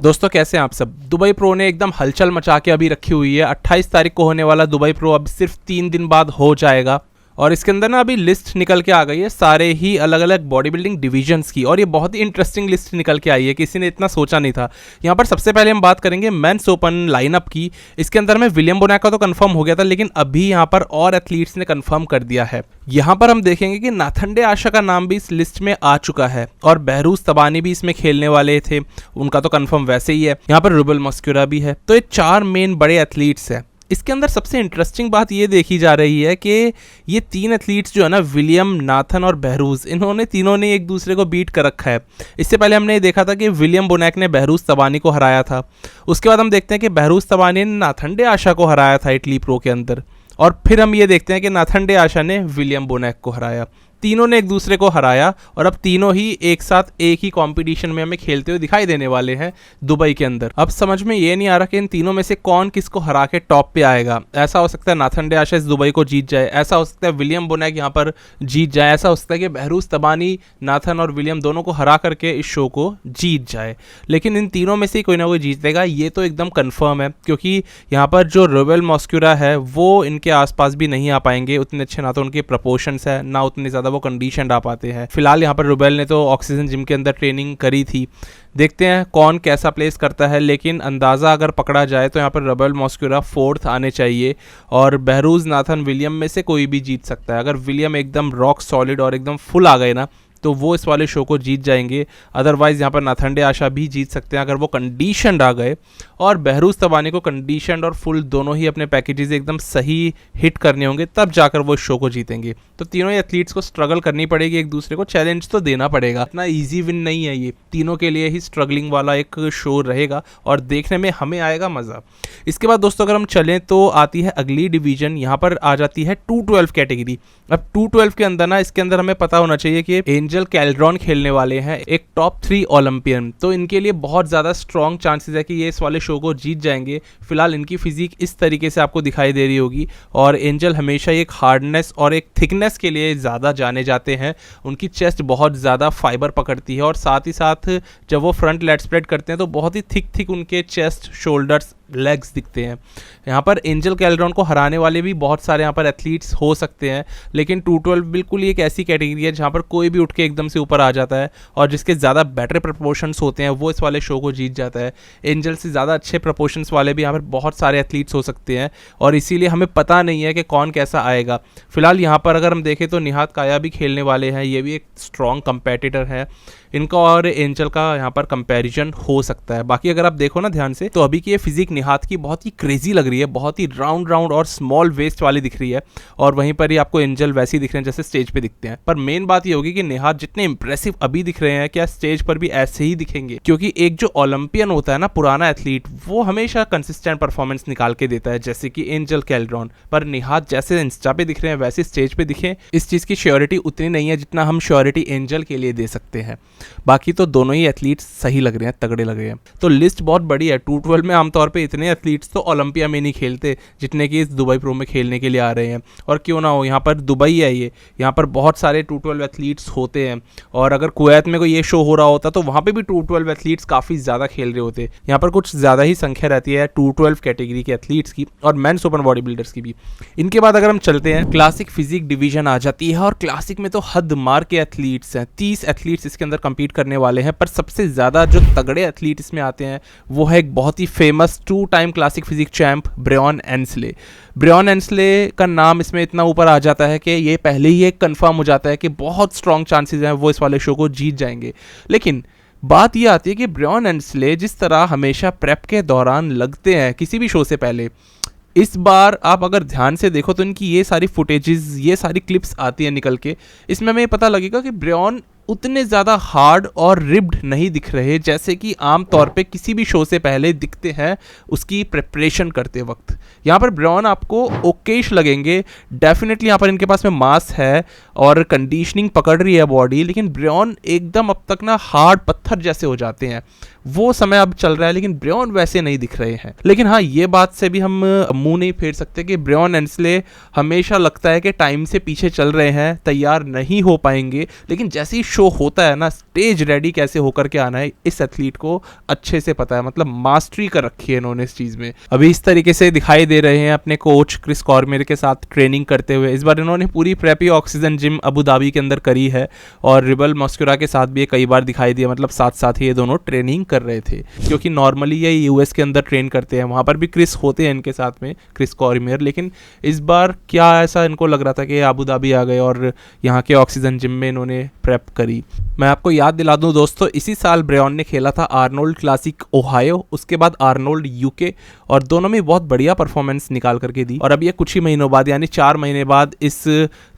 दोस्तों कैसे हैं आप सब। दुबई प्रो ने एकदम हलचल मचा के अभी रखी हुई है। 28 तारीख को होने वाला दुबई प्रो अब सिर्फ 3 दिन बाद हो जाएगा और इसके अंदर ना अभी लिस्ट निकल के आ गई है सारे ही अलग अलग बॉडी बिल्डिंग डिवीजन्स की, और ये बहुत ही इंटरेस्टिंग लिस्ट निकल के आई है, किसी ने इतना सोचा नहीं था। यहाँ पर सबसे पहले हम बात करेंगे मेंस ओपन लाइनअप की। इसके अंदर में विलियम बोनाका तो कंफर्म हो गया था, लेकिन अभी यहाँ पर और एथलीट्स ने कंफर्म कर दिया है। यहाँ पर हम देखेंगे कि नाथन डे आशा का नाम भी इस लिस्ट में आ चुका है और बहरूज तबानी भी इसमें खेलने वाले थे, उनका तो कंफर्म वैसे ही है। यहाँ पर रुबेल मस्क्यूरा भी है। तो ये 4 मेन बड़े एथलीट्स हैं। इसके अंदर सबसे इंटरेस्टिंग बात ये देखी जा रही है कि ये 3 एथलीट्स जो है ना, विलियम, नाथन और बहरूज, इन्होंने तीनों ने एक दूसरे को बीट कर रखा है। इससे पहले हमने देखा था कि विलियम बोनैक ने बहरूज तबानी को हराया था। उसके बाद हम देखते हैं कि बहरूज तबानी ने नाथन डे आशा को हराया था इटली प्रो के अंदर, और फिर हम ये देखते हैं कि नाथन डे आशा ने विलियम बोनैक को हराया। तीनों ने एक दूसरे को हराया और अब तीनों ही एक साथ एक ही कंपटीशन में हमें खेलते हुए दिखाई देने वाले हैं दुबई के अंदर। अब समझ में ये नहीं आ रहा कि इन तीनों में से कौन किसको हरा के टॉप पे आएगा। ऐसा हो सकता है नाथन डे आशा इस दुबई को जीत जाए, ऐसा हो सकता है विलियम बोनैक यहाँ पर जीत जाए, ऐसा हो सकता है कि बहरूज तबानी नाथन और विलियम दोनों को हरा करके इस शो को जीत जाए। लेकिन इन तीनों में से कोई ना कोई जीतेगा, ये तो एकदम कन्फर्म है, क्योंकि यहाँ पर जो रुबेल मस्क्यूरा है वो इनके आसपास भी नहीं आ पाएंगे उतने अच्छे, ना तो उनके प्रपोर्शंस है ना उतने ज़्यादा वो कंडीशन आ पाते हैं। फिलहाल यहाँ पर रुबेल ने तो ऑक्सीजन जिम के अंदर ट्रेनिंग करी थी। देखते हैं कौन कैसा प्लेस करता है, लेकिन अंदाज़ा अगर पकड़ा जाए तो यहाँ पर रुबेल मस्क्यूरा 4th आने चाहिए और बहरूज, नाथन, विलियम में से कोई भी जीत सकता है। अगर विलियम एकदम रॉक सॉलिड और एकदम फुल आ गए ना तो वो इस वाले शो को जीत जाएंगे। अदरवाइज़ यहाँ पर नाथन डे आशा भी जीत सकते हैं अगर वो कंडीशनड आ गए, और बहरूज तबानी को कंडीशनड और फुल दोनों ही अपने पैकेजेस एकदम सही हिट करने होंगे, तब जाकर वो शो को जीतेंगे। तो तीनों ही एथलीट्स को स्ट्रगल करनी पड़ेगी, एक दूसरे को चैलेंज तो देना पड़ेगा। इतना ईजी विन नहीं है, ये तीनों के लिए ही स्ट्रगलिंग वाला एक शो रहेगा और देखने में हमें आएगा मज़ा। इसके बाद दोस्तों अगर हम चलें तो आती है अगली डिवीजन, यहाँ पर आ जाती है 212 कैटेगरी। अब 212 के अंदर ना, इसके अंदर हमें पता होना चाहिए कि एंजल कैल्ड्रॉन खेलने वाले हैं, एक टॉप 3 ओलंपियन, तो इनके लिए बहुत ज़्यादा स्ट्रॉन्ग चांसेस है कि ये इस वाले शो को जीत जाएंगे। फिलहाल इनकी फिजिक इस तरीके से आपको दिखाई दे रही होगी, और एंजल हमेशा एक हार्डनेस और एक थिकनेस के लिए ज़्यादा जाने जाते हैं। उनकी चेस्ट बहुत ज़्यादा फाइबर पकड़ती है और साथ ही साथ जब वो फ्रंट लेट स्प्रेड करते हैं तो बहुत ही थिक उनके चेस्ट, शोल्डर्स, लेग्स दिखते हैं। यहाँ पर एंजल कैल्ड्रॉन को हराने वाले भी बहुत सारे यहाँ पर एथलीट्स हो सकते हैं, लेकिन 212 बिल्कुल एक ऐसी कैटेगरी है जहाँ पर कोई भी उठ के एकदम से ऊपर आ जाता है और जिसके ज़्यादा बेटर प्रपोर्शंस होते हैं वो इस वाले शो को जीत जाता है। एंजल से ज़्यादा अच्छे प्रपोर्शंस वाले भी यहाँ पर बहुत सारे एथलीट्स हो सकते हैं और इसीलिए हमें पता नहीं है कि कौन कैसा आएगा। फिलहाल यहाँ पर अगर हम देखें तो निहात काया भी खेलने वाले हैं, ये भी एक स्ट्रॉन्ग कंपेटिटर है। इनका और एंजल का यहाँ पर कंपैरिजन हो सकता है। बाकी अगर आप देखो ना ध्यान से तो अभी की ये फिजिक निहात की बहुत ही क्रेजी लग रही है, बहुत ही राउंड और स्मॉल वेस्ट वाली दिख रही है, और वहीं पर ही आपको एंजल वैसे ही दिख रहे हैं जैसे स्टेज पे दिखते हैं। पर मेन बात ये होगी कि निहात जितने इंप्रेसिव अभी दिख रहे हैं, क्या स्टेज पर भी ऐसे ही दिखेंगे? क्योंकि एक जो ओलंपियन होता है ना, पुराना एथलीट, वो हमेशा कंसिस्टेंट परफॉर्मेंस निकाल के देता है, जैसे कि एंजल कैल्ड्रॉन। पर निहात जैसे इंस्टा पे दिख रहे हैं वैसे स्टेज पे दिखे, इस चीज़ की श्योरिटी उतनी नहीं है जितना हम श्योरिटी एंजल के लिए दे सकते हैं। बाकी तो दोनों ही एथलीट्स सही लग रहे हैं, तगड़े लग रहे हैं। तो लिस्ट बहुत बड़ी है। 212 में आमतौर पे इतने एथलीट्स तो ओलंपिया में नहीं खेलते जितने कि इस दुबई प्रो में खेलने के लिए आ रहे हैं। और क्यों ना हो, यहाँ पर दुबई है ये, यहाँ पर बहुत सारे 212 एथलीट्स होते हैं, और अगर कुवैत में कोई ये शो हो रहा होता तो वहाँ पे भी 212 एथलीट्स काफ़ी ज़्यादा खेल रहे होते। यहाँ पर कुछ ज़्यादा ही संख्या रहती है 212 कैटेगरी के एथलीट्स की और मेंस ओपन बॉडी बिल्डर्स की भी। इनके बाद अगर हम चलते हैं, क्लासिक फिजिक डिवीजन आ जाती है, और क्लासिक में तो हद मार के एथलीट्स हैं। 30 एथलीट्स इसके अंदर कंपीट करने वाले हैं, पर सबसे ज़्यादा जो तगड़े एथलीट इसमें आते हैं वो है एक बहुत ही famous 2 time classic physique champ Breon Ansley. Breon Ansley का नाम इसमें इतना ऊपर आ जाता है कि ये पहले ही एक कंफर्म हो जाता है कि बहुत स्ट्रॉन्ग चांसेस हैं वो इस वाले शो को जीत जाएंगे। लेकिन बात ये आती है कि ब्रेऑन एंसले जिस तरह हमेशा प्रेप के दौरान लगते हैं किसी भी शो से पहले, इस बार आप अगर ध्यान से देखो तो इनकी ये सारी फुटेजेस, ये सारी क्लिप्स आती हैं निकल के, इसमें हमें पता लगेगा कि ब्रेऑन उतने ज़्यादा हार्ड और रिब्ड नहीं दिख रहे जैसे कि आम तौर पे किसी भी शो से पहले दिखते हैं उसकी प्रिपरेशन करते वक्त। यहाँ पर ब्रेऑन आपको ओकेश लगेंगे, डेफिनेटली यहाँ पर इनके पास में मास है और कंडीशनिंग पकड़ रही है बॉडी, लेकिन ब्रेऑन एकदम अब तक ना हार्ड पत्थर जैसे हो जाते हैं। वो समय अब चल रहा है, लेकिन ब्रेयन वैसे नहीं दिख रहे हैं। लेकिन हाँ, ये बात से भी हम मुंह नहीं फेर सकते कि ब्रेयन एंसले हमेशा लगता है कि टाइम से पीछे चल रहे हैं, तैयार नहीं हो पाएंगे, लेकिन जैसे ही शो होता है ना, स्टेज रेडी कैसे होकर के आना है इस एथलीट को अच्छे से पता है। मतलब मास्टरी कर रखी है इन्होंने इस चीज में। अभी इस तरीके से दिखाई दे रहे हैं अपने कोच क्रिस कॉर्मियर के साथ ट्रेनिंग करते हुए। इस बार इन्होंने पूरी preppy oxygen gym Abu Dhabi के अंदर करी है, और रिबल मस्कुरा के साथ भी ये कई बार दिखाई दिया। मतलब साथ साथ ही ये दोनों ट्रेनिंग कर रहे थे, क्योंकि नॉर्मली ये यूएस के अंदर ट्रेन करते हैं, वहां पर भी क्रिस होते हैं इनके साथ में, क्रिस कॉर्मियर। लेकिन इस बार क्या ऐसा इनको लग रहा था कि अबू धाबी आ गए और यहाँ के ऑक्सीजन जिम में इन्होंने प्रेप करी। मैं आपको याद दिला दूं दोस्तों, इसी साल ब्रेयन ने खेला था आर्नोल्ड क्लासिक ओहायो, उसके बाद आर्नोल्ड यूके, और दोनों में बहुत बढ़िया परफॉर्मेंस निकाल करके दी। और अब ये कुछ ही महीनों बाद, यानी 4 महीने बाद इस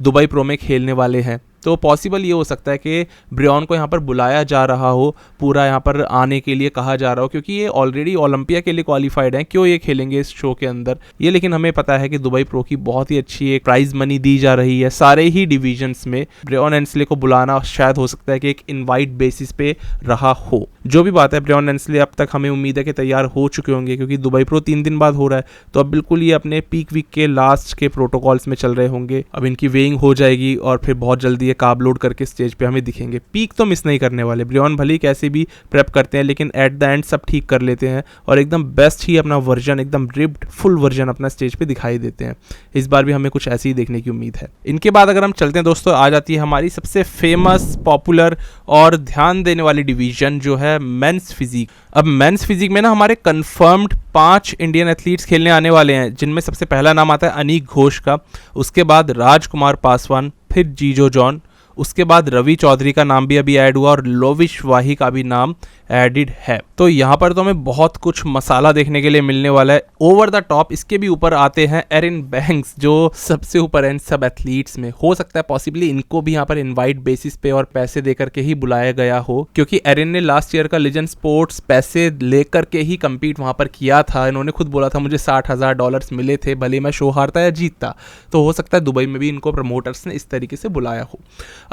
दुबई प्रो में खेलने वाले हैं। तो पॉसिबल ये हो सकता है कि ब्रेयन को यहाँ पर बुलाया जा रहा हो, पूरा यहाँ पर आने के लिए कहा जा रहा हो, क्योंकि ये ऑलरेडी ओलंपिया के लिए क्वालिफाइड हैं। क्यों ये खेलेंगे इस शो के अंदर ये, लेकिन हमें पता है कि दुबई प्रो की बहुत ही अच्छी एक प्राइज मनी दी जा रही है सारे ही डिविजन्स में। ब्रेयन एंसले को बुलाना शायद हो सकता है कि एक इन्वाइट बेसिस पे रहा हो। जो भी बात है, ब्रेयन एंसले अब तक हमें उम्मीद है कि तैयार हो चुके होंगे, क्योंकि दुबई प्रो 3 दिन बाद हो रहा है, तो अब बिल्कुल ये अपने पीक वीक के लास्ट के प्रोटोकॉल्स में चल रहे होंगे। अब इनकी वेइंग हो जाएगी और फिर बहुत जल्दी कार्ब लोड करके स्टेज पे हमें दिखेंगे। पीक तो मिस नहीं करने वाले। ब्रेयन भले कैसे भी प्रेप करते हैं, लेकिन एट द एंड सब ठीक कर लेते हैं और एकदम बेस्ट ही अपना वर्जन, एकदम रिप्ड फुल वर्जन अपना स्टेज पे दिखाई देते हैं। इस बार भी हमें कुछ ऐसे ही देखने की उम्मीद है। इनके बाद अगर हम चलते हैं दोस्तों, आ जाती है हमारी सबसे फेमस, पॉपुलर और ध्यान देने वाली डिवीजन, जो है मेंस फिजिक। अब मेंस फिजिक में ना हमारे कंफर्म्ड 5 इंडियन एथलीट्स खेलने आने वाले हैं, जिनमें सबसे पहला नाम आता है अनीक घोष का, उसके बाद राजकुमार पासवान, फिर जीजो जॉन, उसके बाद रवि चौधरी का नाम भी अभी ऐड हुआ, और लोविश वाही का भी नाम एडिड है। तो यहाँ पर तो हमें बहुत कुछ मसाला देखने के लिए मिलने वाला है, ओवर द टॉप। इसके भी ऊपर आते हैं एरिन बैंक्स, जो सबसे ऊपर हैं सब एथलीट्स में। हो सकता है पॉसिबली इनको भी यहाँ पर इनवाइट बेसिस पे और पैसे देकर के ही बुलाया गया हो, क्योंकि एरिन ने लास्ट ईयर का लेजेंड स्पोर्ट्स पैसे लेकर के ही कम्पीट वहाँ पर किया था। इन्होंने खुद बोला था मुझे $60,000 मिले थे, भले मैं शो हारता या जीतता। तो हो सकता है दुबई में भी इनको प्रमोटर्स ने इस तरीके से बुलाया हो।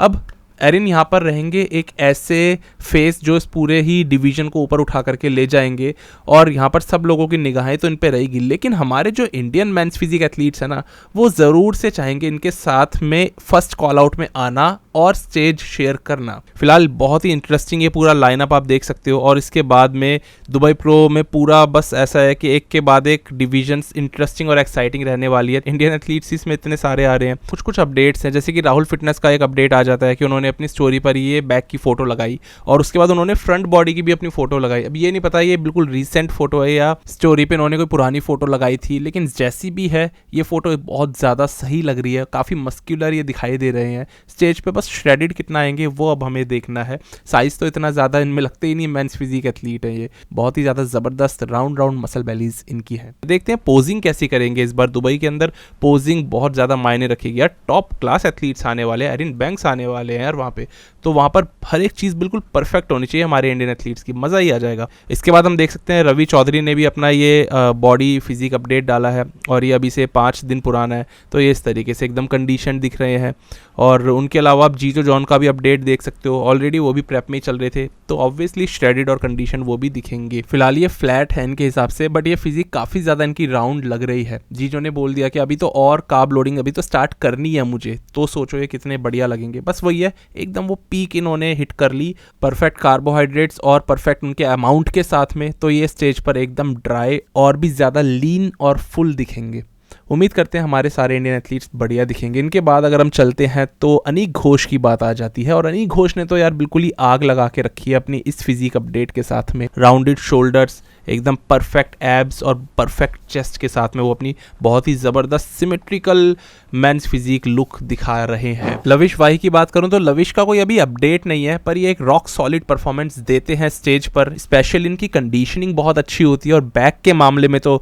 अब एरिन यहाँ पर रहेंगे एक ऐसे फेस जो इस पूरे ही डिवीजन को ऊपर उठा करके ले जाएंगे, और यहाँ पर सब लोगों की निगाहें तो इन पे रहेगी। लेकिन हमारे जो इंडियन मेंस फिजिक एथलीट्स हैं ना, वो ज़रूर से चाहेंगे इनके साथ में फर्स्ट कॉल आउट में आना और स्टेज शेयर करना। फिलहाल बहुत ही इंटरेस्टिंग ये पूरा लाइनअप आप देख सकते हो, और इसके बाद में दुबई प्रो में पूरा बस ऐसा है कि एक के बाद एक डिविजन्स इंटरेस्टिंग और एक्साइटिंग रहने वाली है। इंडियन एथलीट्स इसमें इतने सारे आ रहे हैं। कुछ अपडेट्स हैं, जैसे कि राहुल फिटनेस का एक अपडेट आ जाता है कि उन्होंने अपनी स्टोरी पर ये बैक की फोटो लगाई, और उसके बाद उन्होंने फ्रंट बॉडी की भी अपनी फोटो लगाई। अब ये नहीं पता ये बिल्कुल रीसेंट फोटो है या स्टोरी पे उन्होंने कोई पुरानी फोटो लगाई थी, लेकिन जैसी भी है ये फोटो बहुत ज़्यादा सही लग रही है। काफ़ी मस्क्यूलर ये दिखाई दे रहे हैं स्टेज पे, बस श्रेडेड कितना आएंगे वो अब हमें देखना है। साइज तो इतना ज़्यादा इनमें लगते ही नहीं, मेंस फिजिक एथलीट है ये। बहुत ही ज़्यादा ज़बरदस्त राउंड मसल बेलीज इनकी है। देखते हैं पोजिंग कैसी करेंगे इस बार दुबई के अंदर। पोजिंग बहुत ज़्यादा मायने रखेगी यार। टॉप क्लास एथलीट्स आने वाले हैं, एरिन बैंक्स आने वाले हैं यार वहाँ पे, तो वहाँ पर हर एक चीज़ बिल्कुल परफेक्ट होनी चाहिए हमारे इंडियन एथलीट्स की, मज़ा ही आ जाएगा। इसके बाद हम देख सकते हैं रवि चौधरी ने भी अपना ये बॉडी फिजिक अपडेट डाला है, और ये अभी से 5 दिन पुराना है। तो ये इस तरीके से एकदम कंडीशन दिख रहे हैं। और उनके अलावा आप जीजो जॉन का भी अपडेट देख सकते हो, ऑलरेडी वो भी प्रेप में ही चल रहे थे, तो ऑब्वियसली श्रेडेड और कंडीशन वो भी दिखेंगे। फिलहाल ये फ्लैट है इनके हिसाब से, बट ये फिजिक काफ़ी ज़्यादा इनकी राउंड लग रही है। जीजो ने बोल दिया कि अभी तो और कार्ब लोडिंग अभी तो स्टार्ट करनी है मुझे, तो सोचो ये कितने बढ़िया लगेंगे। बस वही है, एकदम वो पीक इन्होंने हिट कर ली, परफेक्ट कार्बोहाइड्रेट्स और परफेक्ट उनके अमाउंट के साथ में। तो ये स्टेज पर एकदम ड्राई और भी ज़्यादा लीन और फुल दिखेंगे। उम्मीद करते हैं हमारे सारे इंडियन एथलीट्स बढ़िया दिखेंगे। इनके बाद अगर हम चलते हैं तो अनीक घोष की बात आ जाती है, और अनीक घोष ने तो यार बिल्कुल ही आग लगा के रखी है अपनी इस फिजिक अपडेट के साथ में। राउंडेड शोल्डर्स, एकदम परफेक्ट एब्स और परफेक्ट चेस्ट के साथ में वो अपनी बहुत ही ज़बरदस्त सिमेट्रिकल मेंस फिजिक लुक दिखा रहे हैं। लविश वाही की बात करूं तो लविश का कोई अभी अपडेट नहीं है, पर ये एक रॉक सॉलिड परफॉर्मेंस देते हैं स्टेज पर। स्पेशल इनकी कंडीशनिंग बहुत अच्छी होती है, और बैक के मामले में तो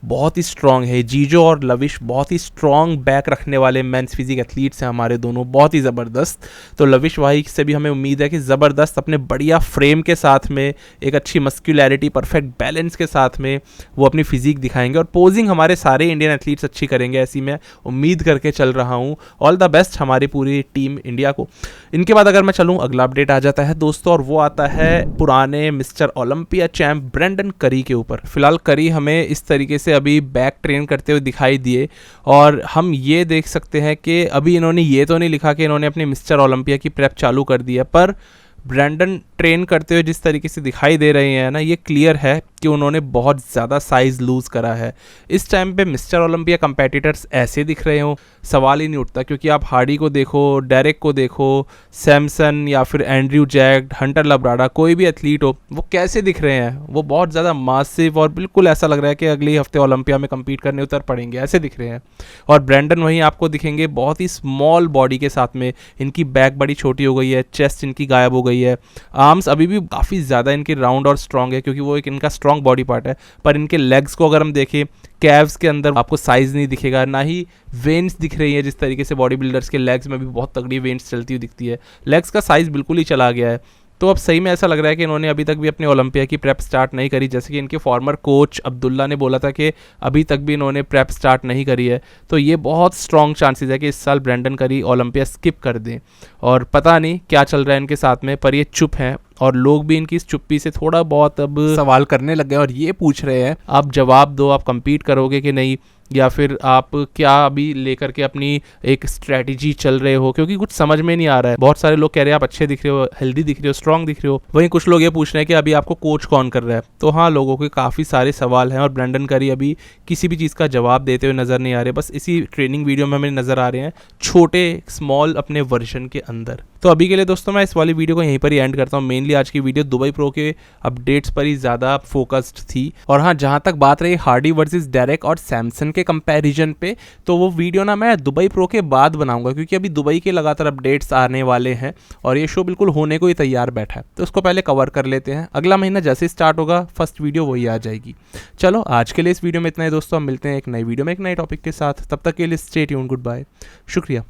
बहुत ही स्ट्रॉन्ग है। जीजो और लविश बहुत ही स्ट्रॉन्ग बैक रखने वाले मेंस फिजिक एथलीट्स हैं हमारे दोनों, बहुत ही ज़बरदस्त। तो लविश वाही से भी हमें उम्मीद है कि ज़बरदस्त अपने बढ़िया फ्रेम के साथ में एक अच्छी मस्क्यूलैरिटी, परफेक्ट बैलेंस के साथ में वो अपनी फिजिक दिखाएंगे और पोजिंग हमारे सारे इंडियन एथलीट्स अच्छी करेंगे, ऐसी मैं उम्मीद करके चल रहा हूँ। ऑल द बेस्ट हमारी पूरी टीम इंडिया को। इनके बाद अगर मैं चलूँ, अगला अपडेट आ जाता है दोस्तों, और वो आता है पुराने मिस्टर ओलंपिया चैंप ब्रेंडन करी के ऊपर। फिलहाल करी हमें इस तरीके से अभी बैक ट्रेन करते हुए दिखाई दिए और हम ये देख सकते हैं कि अभी इन्होंने ये तो नहीं लिखा कि इन्होंने अपनी मिस्टर ओलंपिया की प्रेप चालू कर दी है, पर ब्रेंडन ट्रेन करते हुए जिस तरीके से दिखाई दे रहे हैं ना, ये क्लियर है कि उन्होंने बहुत ज़्यादा साइज़ लूज़ करा है। इस टाइम पे मिस्टर ओलंपिया कंपेटिटर्स ऐसे दिख रहे हो, सवाल ही नहीं उठता, क्योंकि आप हार्डी को देखो, डेरेक को देखो, सैमसन या फिर एंड्रयू जैक, हंटर लब्राडा, कोई भी एथलीट हो, वो कैसे दिख रहे हैं, वो बहुत ज़्यादा मासिव और बिल्कुल ऐसा लग रहा है कि अगले हफ्ते ओलंपिया में कम्पीट करने उतर पड़ेंगे, ऐसे दिख रहे हैं। और ब्रेंडन वहीं आपको दिखेंगे बहुत ही स्मॉल बॉडी के साथ में, इनकी बैक बड़ी छोटी हो गई है, चेस्ट इनकी गायब हो गई है, आर्म्स अभी भी काफ़ी ज़्यादा इनके राउंड और स्ट्रॉन्ग है क्योंकि वो एक इनका स्ट्रॉन्ग बॉडी पार्ट है, पर इनके लेग्स को अगर हम देखें, कैव्स के अंदर आपको साइज़ नहीं दिखेगा, ना ही वेन्स दिख रही है। जिस तरीके से बॉडी बिल्डर्स के लेग्स में भी बहुत तगड़ी वेन्स चलती हुई दिखती है, लेग्स का साइज़ बिल्कुल ही चला गया है। तो अब सही में ऐसा लग रहा है कि इन्होंने अभी तक भी अपने ओलंपिया की प्रेप स्टार्ट नहीं करी, जैसे कि इनके फॉर्मर कोच अब्दुल्ला ने बोला था कि अभी तक भी इन्होंने प्रेप स्टार्ट नहीं करी है। तो ये बहुत स्ट्रॉन्ग चांसेस है कि इस साल ब्रेंडन करी ओलंपिया स्किप कर दें, और पता नहीं क्या चल रहा है इनके साथ में, पर ये चुप हैं और लोग भी इनकी इस चुप्पी से थोड़ा बहुत अब सवाल करने लग गए और ये पूछ रहे हैं आप जवाब दो, आप कम्पीट करोगे कि नहीं, या फिर आप क्या अभी लेकर के अपनी एक स्ट्रेटजी चल रहे हो, क्योंकि कुछ समझ में नहीं आ रहा है। बहुत सारे लोग कह रहे हैं आप अच्छे दिख रहे हो, हेल्दी दिख रहे हो, स्ट्रांग दिख रहे हो, वहीं कुछ लोग ये पूछ रहे हैं कि अभी आपको कोच कौन कर रहा है। तो हाँ, लोगों के काफ़ी सारे सवाल हैं और ब्रेंडन करी अभी किसी भी चीज़ का जवाब देते हुए नज़र नहीं आ रहे, बस इसी ट्रेनिंग वीडियो में हमें नज़र आ रहे हैं छोटे स्मॉल अपने वर्जन के अंदर। तो अभी के लिए दोस्तों मैं इस वाली वीडियो को यहीं पर ही एंड करता हूँ। मेनली आज की वीडियो दुबई प्रो के अपडेट्स पर ही ज़्यादा फोकस्ड थी, और हाँ, जहाँ तक बात रही हार्डी वर्सेस डेरेक और सैमसन के कंपैरिजन पे, तो वो वीडियो ना मैं दुबई प्रो के बाद बनाऊंगा, क्योंकि अभी दुबई के लगातार अपडेट्स आने वाले हैं और ये शो बिल्कुल होने को ही तैयार बैठा है, तो उसको पहले कवर कर लेते हैं। अगला महीना जैसे स्टार्ट होगा फर्स्ट वीडियो वही आ जाएगी। चलो आज के लिए इस वीडियो में इतना ही दोस्तों, हम मिलते हैं एक नई वीडियो में एक नए टॉपिक के साथ। तब तक के लिए स्टे ट्यून्ड, गुड बाय, शुक्रिया।